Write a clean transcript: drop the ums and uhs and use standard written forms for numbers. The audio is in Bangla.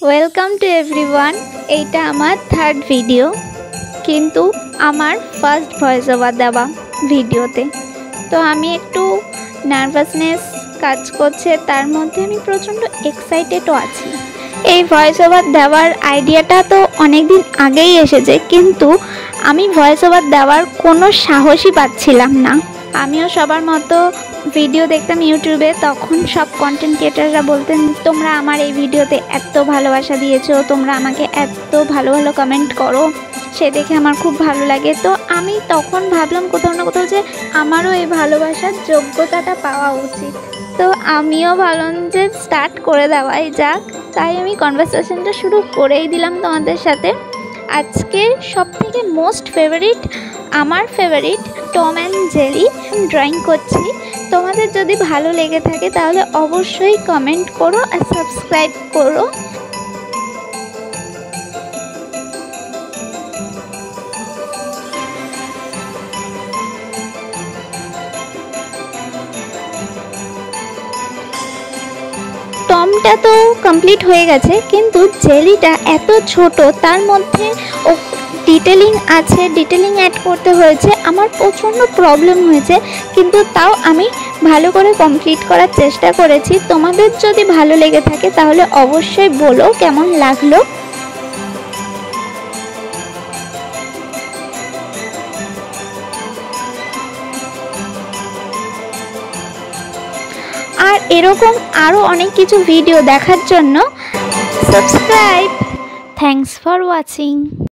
Welcome to everyone. এইটা আমার থার্ড ভিডিও, কিন্তু আমার ফার্স্ট ভয়েস ওভার দেওয়া ভিডিওতে। তো আমি একটু নার্ভাসনেস কাজ করছে, তার মধ্যে আমি প্রচণ্ড এক্সাইটেডও আছি। এই ভয়েস ওভার দেওয়ার আইডিয়াটা তো অনেক দিন আগেই এসেছে, কিন্তু আমি ভয়েস ওভার দেওয়ার কোনো সাহসই পাচ্ছিলাম না। আমিও সবার মতো ভিডিও দেখতাম ইউটিউবে, তখন সব কন্টেন্ট ক্রিয়েটাররা বলতেন তোমরা আমার এই ভিডিওতে এত ভালোবাসা দিয়েছো, তোমরা আমাকে এত ভালো ভালো কমেন্ট করো, সে দেখে আমার খুব ভালো লাগে। তো আমি তখন ভাবলাম কোথাও না কোথাও যে আমারও এই ভালোবাসার যোগ্যতাটা পাওয়া উচিত। তো আমিও ভাবলাম যে স্টার্ট করে দেওয়াই যাক, তাই আমি কনভারসেশনটা শুরু করেই দিলাম তোমাদের সাথে। আজকে সবথেকে মোস্ট ফেভারিট, আমার favourite Tom and Jerry drawing করছি। তোমাদের যদি ভালো লেগে থাকে তাহলে অবশ্যই কমেন্ট করো আর সাবস্ক্রাইব করো। টমটা তো কমপ্লিট হয়ে গেছে, কিন্তু জেলিটা এত ছোট, তার মধ্যে ডিটেলিং আছে, ডিটেলিং অ্যাড করতে হয়েছে। আমার প্রচণ্ড প্রবলেম হয়েছে, কিন্তু তাও আমি ভালো করে কমপ্লিট করার চেষ্টা করেছি। তোমাদের যদি ভালো লেগে থাকে তাহলে অবশ্যই বলো কেমন লাগলো। আর এরকম আরও অনেক কিছু ভিডিও দেখার জন্য সাবস্ক্রাইব। Thanks for watching.